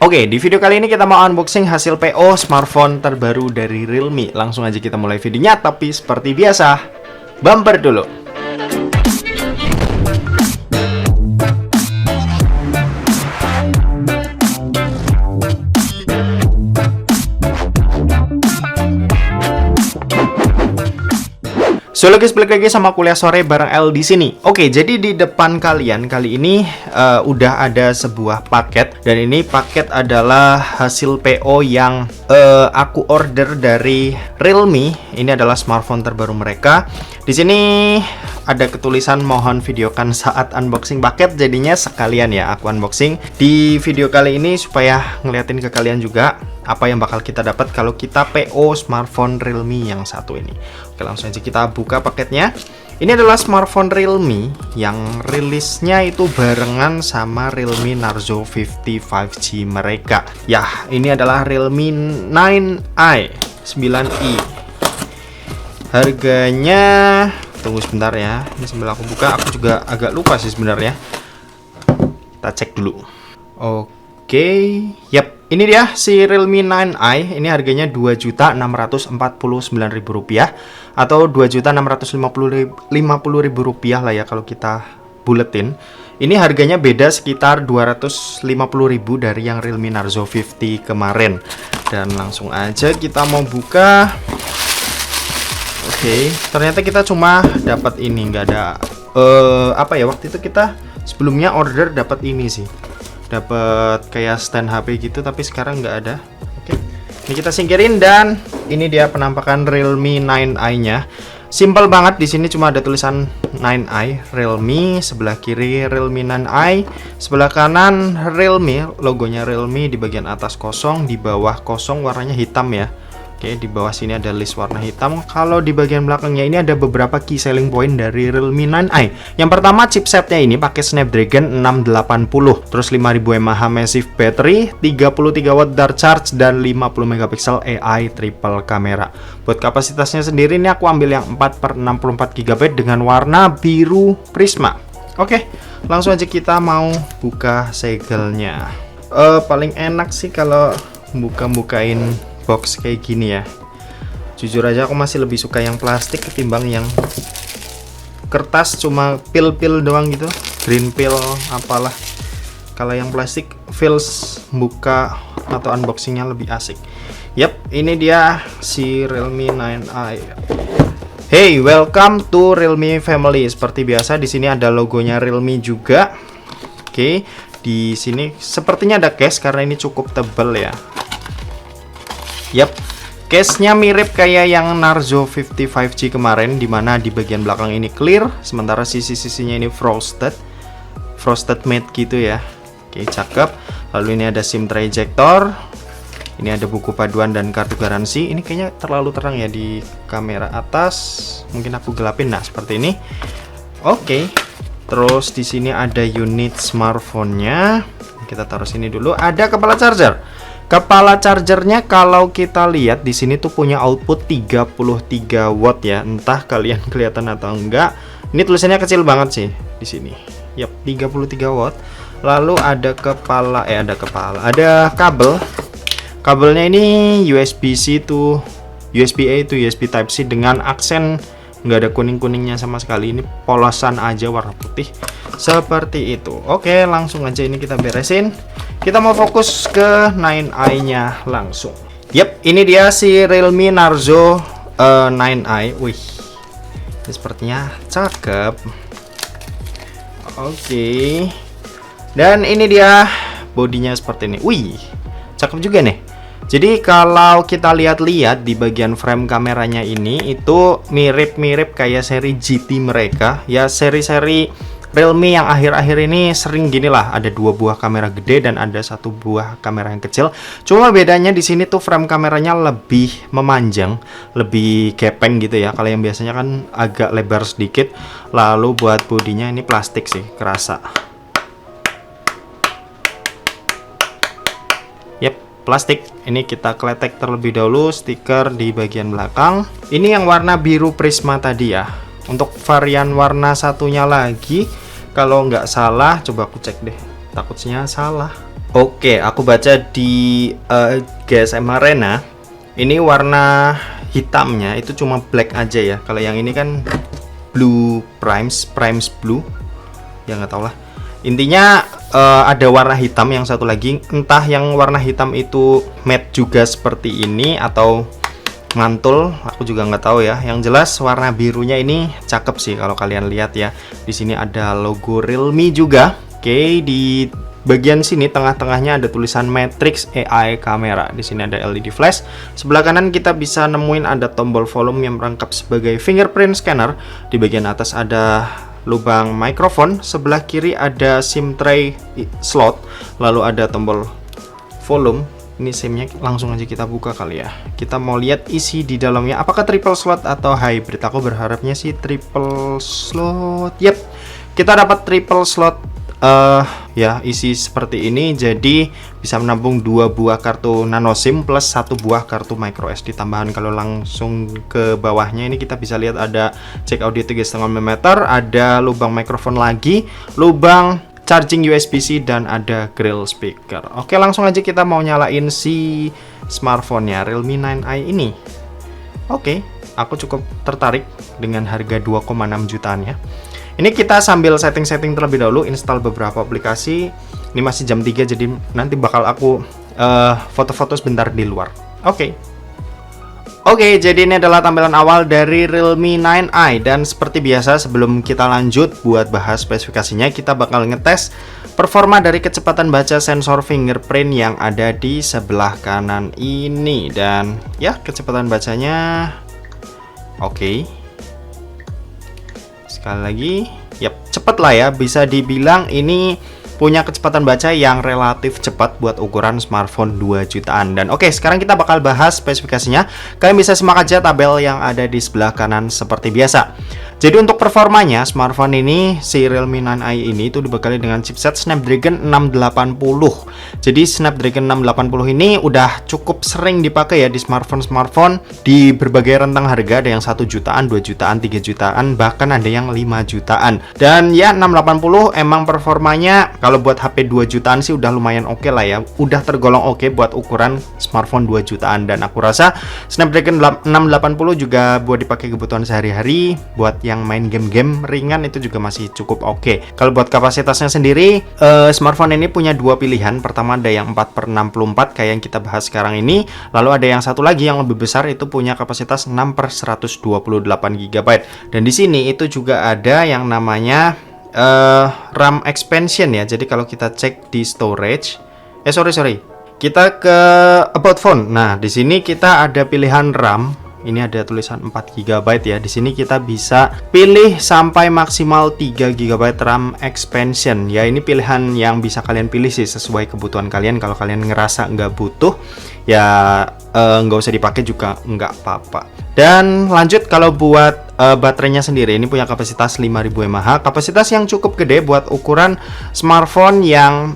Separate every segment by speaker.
Speaker 1: Oke, di video kali ini kita mau unboxing hasil PO smartphone terbaru dari Realme. Langsung aja kita mulai videonya, tapi seperti biasa, bumper dulu. So guys, balik lagi sama kuliah sore bareng L di sini. Oke, jadi di depan kalian kali ini udah ada sebuah paket, dan ini paket adalah hasil PO yang aku order dari Realme. Ini adalah smartphone terbaru mereka. Di sini ada ketulisan mohon videokan saat unboxing paket, jadinya sekalian ya aku unboxing di video kali ini supaya ngeliatin ke kalian juga apa yang bakal kita dapat kalau kita PO smartphone Realme yang satu ini. Oke, langsung aja kita buka paketnya. Ini adalah smartphone Realme yang rilisnya itu barengan sama Realme Narzo 50 5G mereka. Ya, ini adalah Realme 9i 9i. Harganya, tunggu sebentar ya. Ini sambil aku buka, aku juga agak lupa sih sebenarnya. Kita cek dulu. Oke, yap. Ini dia si Realme 9i. Ini harganya Rp2.649.000 atau Rp2.650.000 lah ya kalau kita buletin. Ini harganya beda sekitar Rp250.000 dari yang Realme Narzo 50 kemarin. Dan langsung aja kita mau buka. Oke, ternyata kita cuma dapat ini, nggak ada apa ya, waktu itu kita sebelumnya order dapat ini sih. Dapat kayak stand HP gitu, tapi sekarang nggak ada. Oke, ini kita singkirin, dan ini dia penampakan Realme 9i-nya. Simple banget, di sini cuma ada tulisan 9i Realme, sebelah kiri Realme 9i, sebelah kanan Realme, logonya Realme, di bagian atas kosong, di bawah kosong, warnanya hitam ya. Oke, di bawah sini ada list warna hitam. Kalau di bagian belakangnya ini ada beberapa key selling point dari Realme 9i. Yang pertama, chipsetnya ini pakai Snapdragon 680, terus 5000 mAh massive battery, 33 watt dart charge, dan 50 megapiksel AI triple kamera. Buat kapasitasnya sendiri ini aku ambil yang 4/64 GB dengan warna biru prisma. Oke, langsung aja kita mau buka segelnya. Paling enak sih kalau buka-bukain box kayak gini ya. Jujur aja aku masih lebih suka yang plastik ketimbang yang kertas cuma pil-pil doang gitu, green pill apalah. Kalau yang plastik feels buka atau unboxingnya lebih asik. Yap, ini dia si Realme 9i. Hey, welcome to Realme family. Seperti biasa di sini ada logonya Realme juga. Oke, di sini sepertinya ada case karena ini cukup tebal ya. Yap, case-nya mirip kayak yang Narzo 50 5G kemarin, dimana di bagian belakang ini clear, sementara sisi-sisinya ini frosted matte gitu ya. Oke, cakep. Lalu ini ada SIM tray ejector, ini ada buku paduan dan kartu garansi. Ini kayaknya terlalu terang ya di kamera atas, mungkin aku gelapin. Nah, seperti ini. Oke, terus di sini ada unit smartphone-nya. Kita taruh sini dulu. Ada kepala charger. Kepala chargernya kalau kita lihat di sini tuh punya output 33 watt ya. Entah kalian kelihatan atau enggak. Ini tulisannya kecil banget sih di sini. Yap, 33 watt. Lalu ada kabel. Kabelnya ini USB-C to USB-A to USB Type-C dengan aksen nggak ada kuning-kuningnya sama sekali. Ini polosan aja warna putih seperti itu. Oke, langsung aja ini kita beresin. Kita mau fokus ke 9i-nya langsung. Yap, ini dia si Realme Narzo 9i. Wih, ini sepertinya cakep. Oke, dan ini dia bodinya seperti ini. Wih, cakep juga nih. Jadi kalau kita lihat-lihat di bagian frame kameranya ini itu mirip-mirip kayak seri GT mereka ya, seri-seri Realme yang akhir-akhir ini sering gini lah, ada dua buah kamera gede dan ada satu buah kamera yang kecil. Cuma bedanya di sini tuh frame kameranya lebih memanjang, lebih gepeng gitu ya. Kalau yang biasanya kan agak lebar sedikit. Lalu buat bodinya ini plastik sih, kerasa. Yep, plastik. Ini kita kletek terlebih dahulu stiker di bagian belakang. Ini yang warna biru prisma tadi ya. Untuk varian warna satunya lagi, kalau nggak salah, coba aku cek deh, takutnya salah. Oke, aku baca di GSM Arena. Ini warna hitamnya itu cuma black aja ya. Kalau yang ini kan blue primes blue. Ya nggak tau lah. Intinya ada warna hitam yang satu lagi. Entah yang warna hitam itu matte juga seperti ini atau mantul, aku juga nggak tahu ya. Yang jelas warna birunya ini cakep sih kalau kalian lihat ya. Di sini ada logo Realme juga. Oke, di bagian sini tengah-tengahnya ada tulisan Matrix AI Camera. Di sini ada LED flash. Sebelah kanan kita bisa nemuin ada tombol volume yang merangkap sebagai fingerprint scanner. Di bagian atas ada lubang mikrofon. Sebelah kiri ada SIM tray slot. Lalu ada tombol volume. Ini SIM-nya langsung aja kita buka kali ya. Kita mau lihat isi di dalamnya. Apakah triple slot atau hybrid? Aku berharapnya sih triple slot. Yep, kita dapat triple slot. Ya, isi seperti ini, jadi bisa menampung 2 buah kartu nano SIM plus 1 buah kartu micro SD tambahan. Kalau langsung ke bawahnya ini kita bisa lihat ada jack audio 3,5 mm, ada lubang mikrofon lagi, lubang charging USB-C, dan ada grill speaker. Oke, langsung aja kita mau nyalain si smartphone-nya Realme 9i ini. Oke, aku cukup tertarik dengan harga 2,6 jutaan ya. Ini kita sambil setting-setting terlebih dahulu, install beberapa aplikasi. Ini masih jam 3, jadi nanti bakal aku foto-foto sebentar di luar. Oke, jadi ini adalah tampilan awal dari Realme 9i. Dan seperti biasa, sebelum kita lanjut buat bahas spesifikasinya, kita bakal ngetes performa dari kecepatan baca sensor fingerprint yang ada di sebelah kanan ini. Dan ya, kecepatan bacanya oke. Sekali lagi, yap, cepet lah ya, bisa dibilang ini punya kecepatan baca yang relatif cepat buat ukuran smartphone 2 jutaan. Dan oke, sekarang kita bakal bahas spesifikasinya. Kalian bisa simak aja tabel yang ada di sebelah kanan seperti biasa. Jadi untuk performanya, smartphone ini, si Realme 9i ini itu dibekali dengan chipset Snapdragon 680. Jadi Snapdragon 680 ini udah cukup sering dipakai ya di smartphone di berbagai rentang harga. Ada yang 1 jutaan, 2 jutaan, 3 jutaan, bahkan ada yang 5 jutaan. Dan ya, 680 emang performanya kalau buat HP 2 jutaan sih udah lumayan oke lah ya. Udah tergolong oke buat ukuran smartphone 2 jutaan. Dan aku rasa Snapdragon 680 juga buat dipakai kebutuhan sehari-hari, buat yang main game-game ringan itu juga masih cukup oke. Kalau buat kapasitasnya sendiri, smartphone ini punya 2 pilihan. Pertama ada yang 4/64 kayak yang kita bahas sekarang ini. Lalu ada yang satu lagi yang lebih besar, itu punya kapasitas 6/128 GB. Dan di sini itu juga ada yang namanya RAM expansion ya. Jadi kalau kita cek di storage, kita ke about phone. Nah, di sini kita ada pilihan RAM. Ini ada tulisan 4 GB ya. Di sini kita bisa pilih sampai maksimal 3 GB RAM expansion. Ya, ini pilihan yang bisa kalian pilih sih sesuai kebutuhan kalian. Kalau kalian ngerasa nggak butuh, ya nggak usah dipakai juga nggak apa-apa. Dan lanjut, kalau buat baterainya sendiri, ini punya kapasitas 5000 mAh. Kapasitas yang cukup gede buat ukuran smartphone yang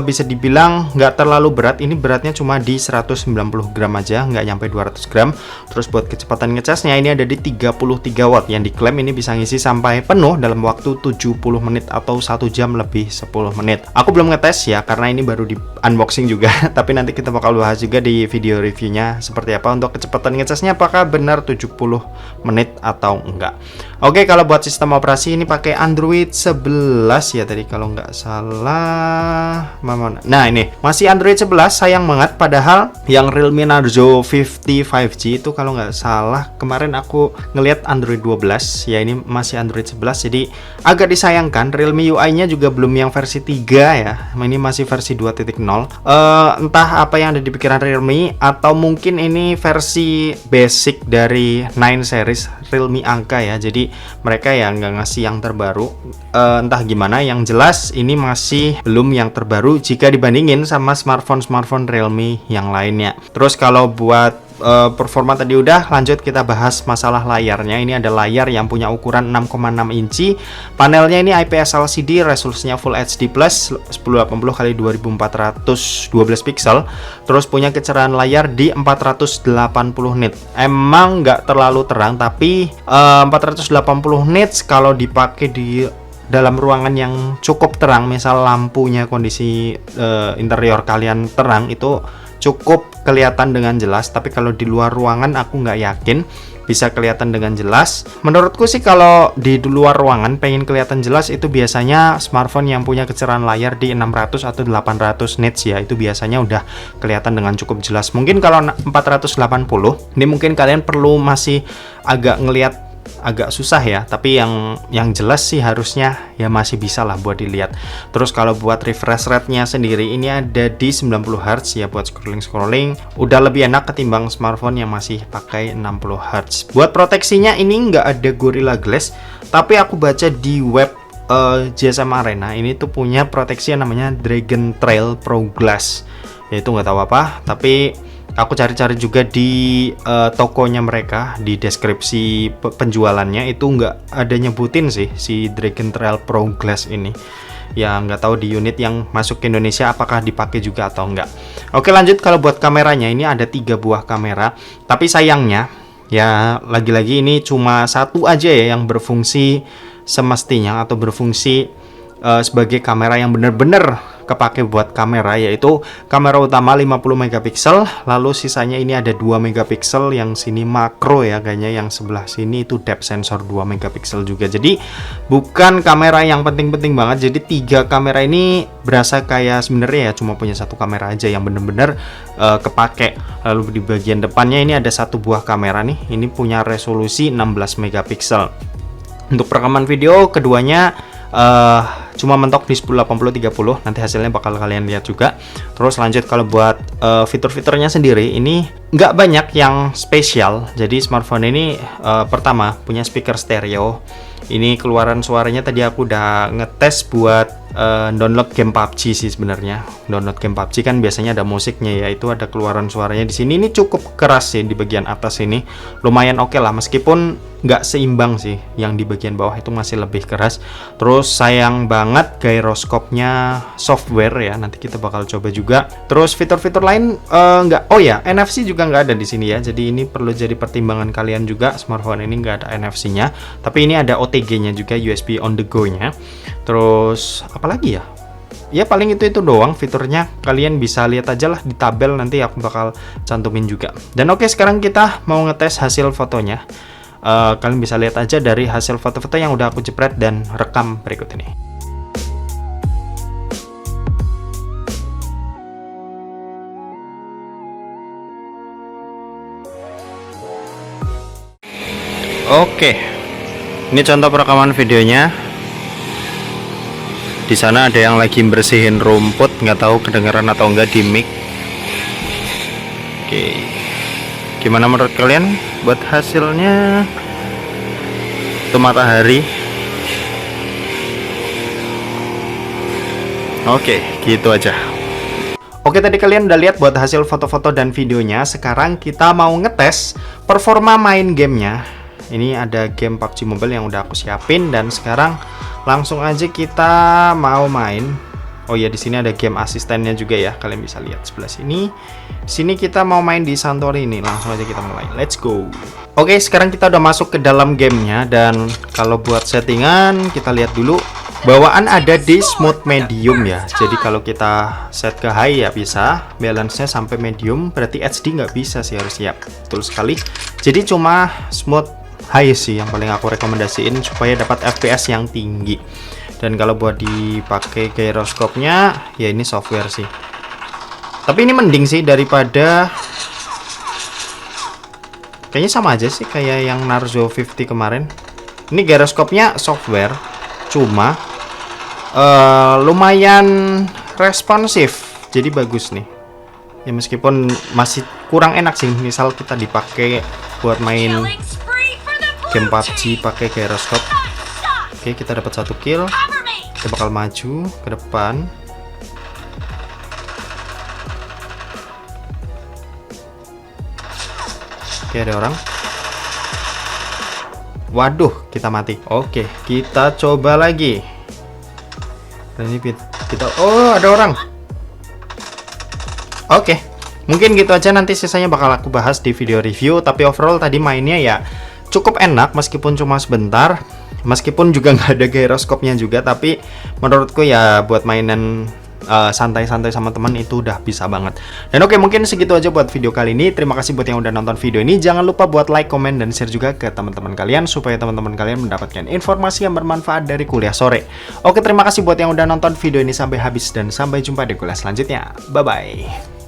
Speaker 1: bisa dibilang nggak terlalu berat. Ini beratnya cuma di 190 gram aja, nggak nyampe 200 gram. Terus buat kecepatan ngecasnya ini ada di 33 watt, yang diklaim ini bisa ngisi sampai penuh dalam waktu 70 menit atau 1 jam lebih 10 menit. Aku belum ngetes ya, karena ini baru di unboxing juga. Tapi nanti kita bakal bahas juga di video reviewnya seperti apa untuk kecepatan ngecasnya, apakah benar 70 menit atau enggak. Oke, kalau buat sistem operasi ini pakai Android 11 ya tadi kalau nggak salah. Nah, ini masih Android 11, sayang banget. Padahal yang Realme Narzo 50 5G itu kalau nggak salah kemarin aku ngelihat Android 12 ya. Ini masih Android 11, jadi agak disayangkan. Realme UI-nya juga belum yang versi 3 ya. Ini masih versi 2.0. Entah apa yang ada di pikiran Realme, atau mungkin ini versi basic dari 9 series Realme angka ya. Jadi mereka ya nggak ngasih yang terbaru. Entah gimana. Yang jelas ini masih belum yang terbaru jika dibandingin sama smartphone Realme yang lainnya. Terus kalau buat performa tadi udah, lanjut kita bahas masalah layarnya. Ini ada layar yang punya ukuran 6,6 inci. Panelnya ini IPS LCD, resolusinya Full HD Plus 1080 x 2412 pixel. Terus punya kecerahan layar di 480 nits. Emang nggak terlalu terang, tapi 480 nits kalau dipakai di dalam ruangan yang cukup terang, misal lampunya kondisi interior kalian terang, itu cukup kelihatan dengan jelas. Tapi kalau di luar ruangan aku nggak yakin bisa kelihatan dengan jelas. Menurutku sih kalau di luar ruangan pengen kelihatan jelas itu biasanya smartphone yang punya kecerahan layar di 600 atau 800 nits ya, itu biasanya udah kelihatan dengan cukup jelas. Mungkin kalau 480 ini mungkin kalian perlu masih agak ngelihat agak susah ya, tapi yang jelas sih harusnya ya masih bisa lah buat dilihat. Terus kalau buat refresh rate-nya sendiri ini ada di 90 Hz ya, buat scrolling udah lebih enak ketimbang smartphone yang masih pakai 60 Hz. Buat proteksinya ini nggak ada Gorilla Glass, tapi aku baca di web GSM Arena ini tuh punya proteksi yang namanya Dragon Trail Pro Glass. Ya itu nggak tahu apa, tapi aku cari-cari juga di tokonya mereka, di deskripsi penjualannya itu nggak ada nyebutin sih si Dragon Trail Pro Glass ini. Ya nggak tahu di unit yang masuk ke Indonesia apakah dipakai juga atau enggak. Oke lanjut, kalau buat kameranya ini ada 3 buah kamera, tapi sayangnya ya lagi-lagi ini cuma satu aja ya yang berfungsi semestinya atau berfungsi sebagai kamera yang benar-benar kepake buat kamera, yaitu kamera utama 50 megapiksel, lalu sisanya ini ada 2 megapiksel, yang sini makro ya kayaknya, yang sebelah sini itu depth sensor 2 megapiksel juga. Jadi bukan kamera yang penting-penting banget. Jadi 3 kamera ini berasa kayak sebenarnya ya cuma punya satu kamera aja yang bener-bener kepake. Lalu di bagian depannya ini ada 1 buah kamera nih, ini punya resolusi 16 megapiksel. Untuk perekaman video keduanya cuma mentok di 1080-30, nanti hasilnya bakal kalian lihat juga. Terus lanjut, kalau buat fitur-fiturnya sendiri ini nggak banyak yang spesial. Jadi smartphone ini pertama punya speaker stereo. Ini keluaran suaranya tadi aku udah ngetes buat download game PUBG sih sebenarnya. Download game PUBG kan biasanya ada musiknya ya, itu ada keluaran suaranya di sini. Ini cukup keras sih di bagian atas ini, lumayan oke lah, meskipun nggak seimbang sih, yang di bagian bawah itu masih lebih keras. Terus sayang banget gyroscope-nya software ya, nanti kita bakal coba juga. Terus fitur-fitur lain nggak, oh ya NFC juga nggak ada di sini ya, jadi ini perlu jadi pertimbangan kalian juga. Smartphone ini nggak ada NFC-nya, tapi ini ada OTG-nya juga, USB on the go-nya. Terus apalagi ya? Ya paling itu doang fiturnya, kalian bisa lihat aja lah di tabel, nanti aku bakal cantumin juga. Dan oke, sekarang kita mau ngetes hasil fotonya. Kalian bisa lihat aja dari hasil foto-foto yang udah aku jepret dan rekam berikut ini. Oke, ini contoh perekaman videonya. Di sana ada yang lagi bersihin rumput, nggak tahu kedengeran atau enggak di mic. Oke, gimana menurut kalian buat hasilnya? Itu matahari. Oke, gitu aja. Oke, tadi kalian udah lihat buat hasil foto-foto dan videonya. Sekarang kita mau ngetes performa main gamenya. Ini ada game PUBG Mobile yang udah aku siapin, dan sekarang langsung aja kita mau main. Oh ya, di sini ada game asistennya juga ya, kalian bisa lihat sebelah sini. Di sini kita mau main di Santorini. Langsung aja kita mulai. Let's go. Oke, sekarang kita udah masuk ke dalam gamenya, dan kalau buat settingan kita lihat dulu. Bawaan ada di smooth medium ya. Jadi kalau kita set ke high ya bisa, balance-nya sampai medium, berarti HD nggak bisa sih, harus siap. Betul sekali. Jadi cuma smooth high sih yang paling aku rekomendasiin supaya dapat FPS yang tinggi. Dan kalau buat dipakai gyroscope-nya ya ini software sih. Tapi ini mending sih daripada, kayaknya sama aja sih kayak yang Narzo 50 kemarin. Ini gyroscope-nya software, cuma lumayan responsif, jadi bagus nih. Ya meskipun masih kurang enak sih, misal kita dipakai buat main game PUBG pakai gyroscope. Oke, kita dapat 1 kill. Kita bakal maju ke depan. Oke, ada orang. Waduh, kita mati. Oke, kita coba lagi. Dan ini kita, oh ada orang. Oke, mungkin gitu aja, nanti sisanya bakal aku bahas di video review. Tapi overall tadi mainnya ya cukup enak meskipun cuma sebentar. Meskipun juga nggak ada gyroskopnya juga, tapi menurutku ya buat mainan santai-santai sama teman itu udah bisa banget. Dan oke, mungkin segitu aja buat video kali ini. Terima kasih buat yang udah nonton video ini. Jangan lupa buat like, komen, dan share juga ke teman-teman kalian supaya teman-teman kalian mendapatkan informasi yang bermanfaat dari kuliah sore. Oke, terima kasih buat yang udah nonton video ini sampai habis dan sampai jumpa di kuliah selanjutnya. Bye bye.